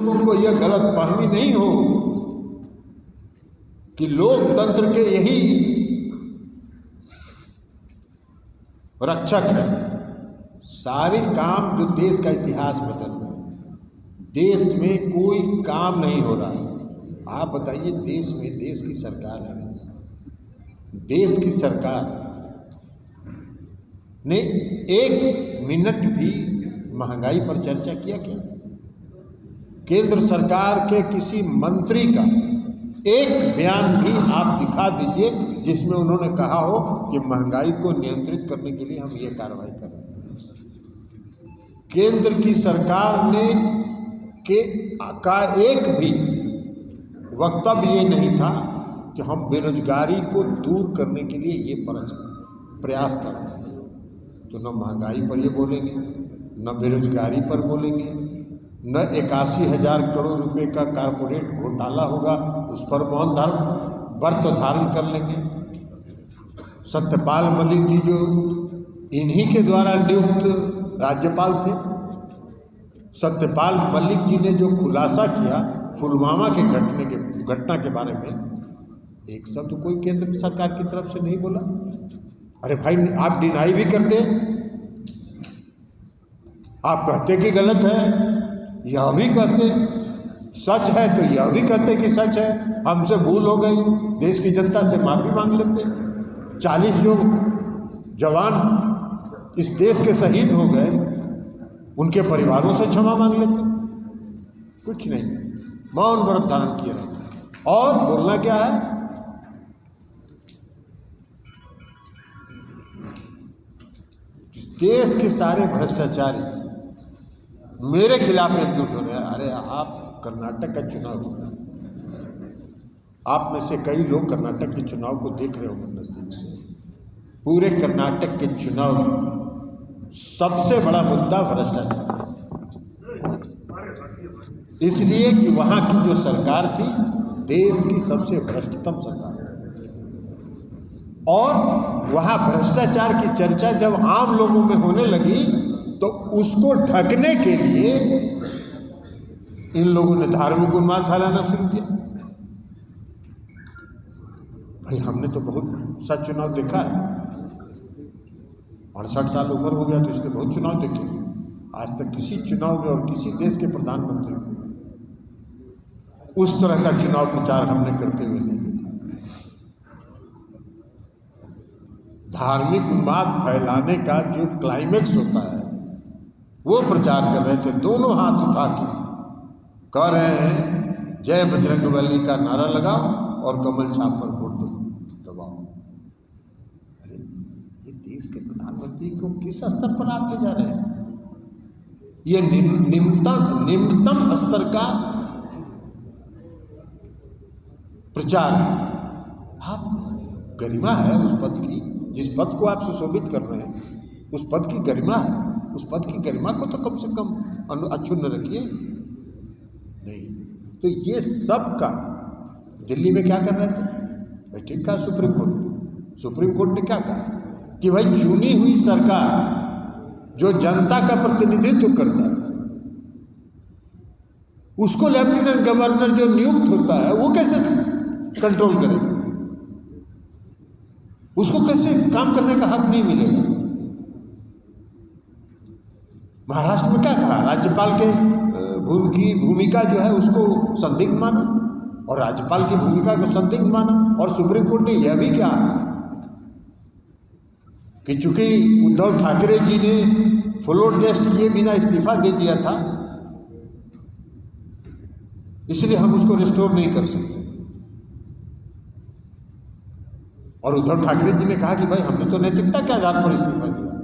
लोगों को यह गलतफहमी नहीं हो कि लोकतंत्र के यही रक्षक है। सारे काम जो देश का इतिहास बदल रहे हैं, देश में कोई काम नहीं हो रहा। आप बताइए, देश में देश की सरकार है, देश की सरकार ने एक मिनट भी महंगाई पर चर्चा किया क्या? केंद्र सरकार के किसी मंत्री का एक बयान भी आप दिखा दीजिए जिसमें उन्होंने कहा हो कि महंगाई को नियंत्रित करने के लिए हम ये कार्रवाई कर रहे हैं। केंद्र की सरकार ने का एक भी वक्तव्य ये नहीं था कि हम बेरोजगारी को दूर करने के लिए ये प्रयास कर रहे हैं। तो न महंगाई पर ये बोलेंगे, न बेरोजगारी पर बोलेंगे, न 81,000 करोड़ रुपए का कारपोरेट घोटाला होगा उस पर मौन व्रत धारण कर लेंगे। सत्यपाल मलिक जी जो इन्हीं के द्वारा नियुक्त राज्यपाल थे, सत्यपाल मलिक जी ने जो खुलासा किया पुलवामा के घटना के बारे में, एक शब्द कोई केंद्र सरकार की तरफ से नहीं बोला। अरे भाई, आप डिनाई भी करते, आप कहते कि गलत है, यह भी कहते, सच है तो यह भी कहते कि सच है, हमसे भूल हो गई, देश की जनता से माफी मांग लेते। 40 जो जवान इस देश के शहीद हो गए, उनके परिवारों से क्षमा मांग लेते। कुछ नहीं, मौन व्रत धारण किए रहते। और बोलना क्या है? देश के सारे भ्रष्टाचारी मेरे खिलाफ एकजुट हो रहे हैं। अरे आप कर्नाटक का चुनाव हो रहा है, आप में से कई लोग कर्नाटक के चुनाव को देख रहे होंगे नजदीक से। पूरे कर्नाटक के चुनाव में सबसे बड़ा मुद्दा भ्रष्टाचार, इसलिए कि वहां की जो सरकार थी देश की सबसे भ्रष्टतम सरकार, और वहां भ्रष्टाचार की चर्चा जब आम लोगों में होने लगी तो उसको ढकने के लिए इन लोगों ने धार्मिक उन्माद फैलाना शुरू किया। भाई, हमने तो बहुत सा चुनाव देखा है, 68 साल उम्र हो गया तो इसने बहुत चुनाव देखे। आज तक किसी चुनाव में और किसी देश के प्रधानमंत्री को उस तरह का चुनाव प्रचार हमने करते हुए नहीं देखा। धार्मिक उन्माद फैलाने का जो क्लाइमेक्स होता है वो प्रचार कर रहे थे, दोनों हाथ उठा के कह रहे हैं जय बजरंगबली का नारा लगाओ और कमल छाप पर वोट दबाओ। अरे, ये देश के प्रधानमंत्री को किस स्तर पर आप ले जा रहे हैं? ये निम्नतम स्तर का प्रचार है। आप गरिमा है उस पद की, जिस पद को आप सुशोभित कर रहे हैं, उस पद की गरिमा है, उस पद की गरिमा को तो कम से कम अक्षुण्ण रखिए। नहीं तो ये सब का दिल्ली में क्या कर रहे थे भाई? ठीक कहा सुप्रीम कोर्ट ने क्या कहा कि भाई चुनी हुई सरकार जो जनता का प्रतिनिधित्व करता है उसको लेफ्टिनेंट गवर्नर जो नियुक्त होता है वो कैसे कंट्रोल करेगा, उसको कैसे काम करने का हक नहीं मिलेगा। महाराष्ट्र में क्या कहा, राज्यपाल के भूमिका जो है उसको संदिग्ध माना और राज्यपाल की भूमिका को संदिग्ध माना, और सुप्रीम कोर्ट ने यह भी कहा कि चूंकि उद्धव ठाकरे जी ने फ्लोर टेस्ट किए बिना इस्तीफा दे दिया था इसलिए हम उसको रिस्टोर नहीं कर सकते। और उद्धव ठाकरे जी ने कहा कि भाई हमने तो नैतिकता के आधार पर इस्तीफा दिया।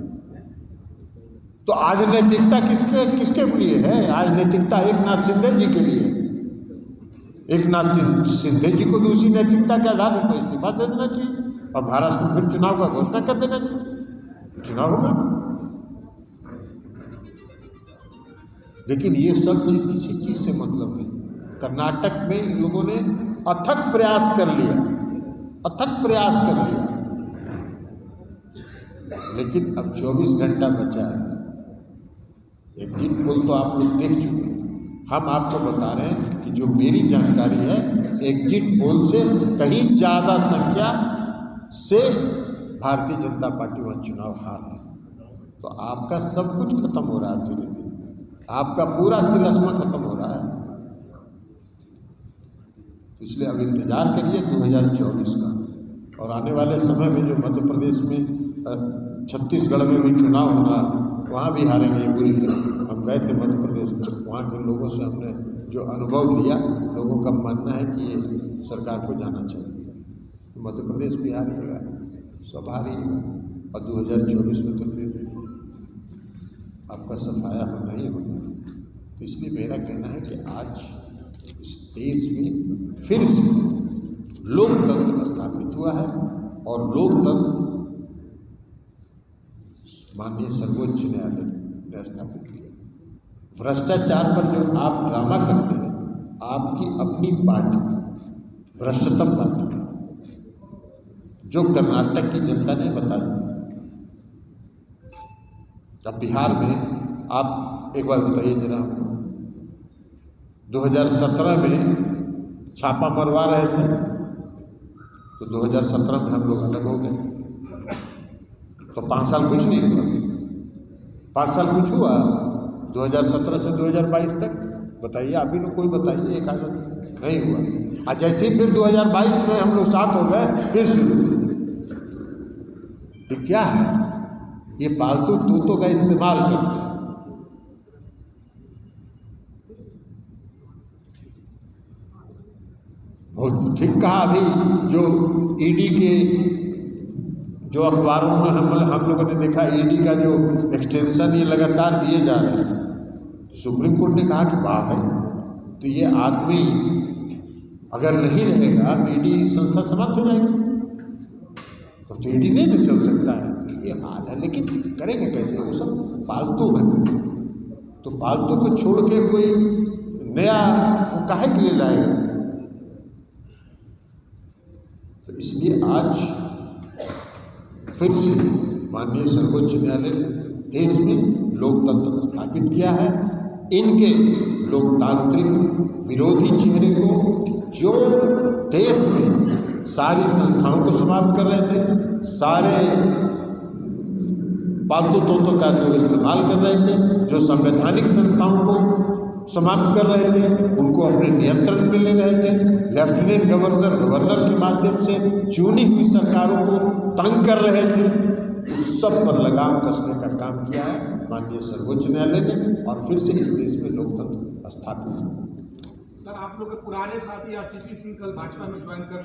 तो आज नैतिकता किसके लिए है? आज नैतिकता एकनाथ शिंदे जी के लिए। एकनाथ शिंदे जी को भी उसी नैतिकता के आधार पर इस्तीफा दे देना चाहिए और महाराष्ट्र में फिर चुनाव का घोषणा कर देना चाहिए, चुनाव होगा। लेकिन ये सब चीज किसी चीज से मतलब नहीं। कर्नाटक में इन लोगों ने अथक प्रयास कर लिया, लेकिन अब 24 घंटा बचा है। एग्जिट पोल तो आप लोग देख चुके हैं, हम आपको बता रहे हैं कि जो मेरी जानकारी है, एग्जिट पोल से कहीं ज़्यादा संख्या से भारतीय जनता पार्टी वहाँ चुनाव हार है। तो आपका सब कुछ खत्म हो रहा है धीरे धीरे, आपका पूरा तिलस्मा खत्म हो रहा है। तो इसलिए अब इंतजार करिए 2024 का, और आने वाले समय में जो मध्य प्रदेश में, छत्तीसगढ़ में भी चुनाव होना, वहाँ भी हारेंगे बुरी तरह। हम गए थे मध्य प्रदेश में, वहाँ के लोगों से हमने जो अनुभव लिया, लोगों का मानना है कि ये सरकार को जाना चाहिए। तो मध्य प्रदेश भी हारिएगा, सब हारिएगा, और 2024 में तो फिर आपका सफाया होना ही होना। तो इसलिए मेरा कहना है कि आज इस देश में फिर से लोकतंत्र स्थापित हुआ है, और लोकतंत्र माननीय सर्वोच्च न्यायालय ने स्थापित किया। भ्रष्टाचार पर जो आप ड्रामा करते हैं, आपकी अपनी पार्टी भ्रष्टतम पार्टी, जो कर्नाटक की जनता ने बता दी। अब बिहार में आप एक बार बताइए जरा, 2017 में छापा मरवा रहे थे, तो 2017 में हम लोग अलग हो गए, तो 5 साल कुछ नहीं हुआ। 5 साल कुछ हुआ 2017 से 2022 तक? बताइए, आप ही लोग कोई बताइए, एक आदमी नहीं हुआ। और जैसे ही फिर 2022 में हम लोग साथ हो गए, फिर शुरू। ये क्या है? ये पालतू तोतों का इस्तेमाल करते हैं। बहुत ठीक कहा। अभी जो ईडी के जो अखबारों में हम लोगों ने देखा, ईडी का जो एक्सटेंशन ये लगातार दिए जा रहे हैं, तो सुप्रीम कोर्ट ने कहा कि वाह भाई, तो ये आदमी अगर नहीं रहेगा तो ईडी संस्था समाप्त हो जाएगी, तो ईडी नहीं चल सकता है। तो ये हाल है, लेकिन करेंगे कैसे? वो सब पालतू है, तो पालतू को छोड़ के कोई नया वो काहे के लिए लाएगा? तो इसलिए आज फिर से माननीय सर्वोच्च न्यायालय ने देश में लोकतंत्र स्थापित किया है। इनके लोकतांत्रिक विरोधी चेहरे को, जो देश में सारी संस्थाओं को समाप्त कर रहे थे, सारे पालतू तोतों का जो इस्तेमाल कर रहे थे, जो संवैधानिक संस्थाओं को समाप्त कर रहे थे, उनको अपने नियंत्रण में ले रहे थे, लेफ्टिनेंट गवर्नर के माध्यम से चुनी हुई सरकारों को तंग कर रहे थे, उस सब पर लगाम कसने का काम किया है माननीय सर्वोच्च न्यायालय ने, और फिर से इस देश में लोकतंत्र स्थापित हुआ। सर, आप लोग के पुराने साथी आरसीपी सिंह कल भाजपा में ज्वाइन कर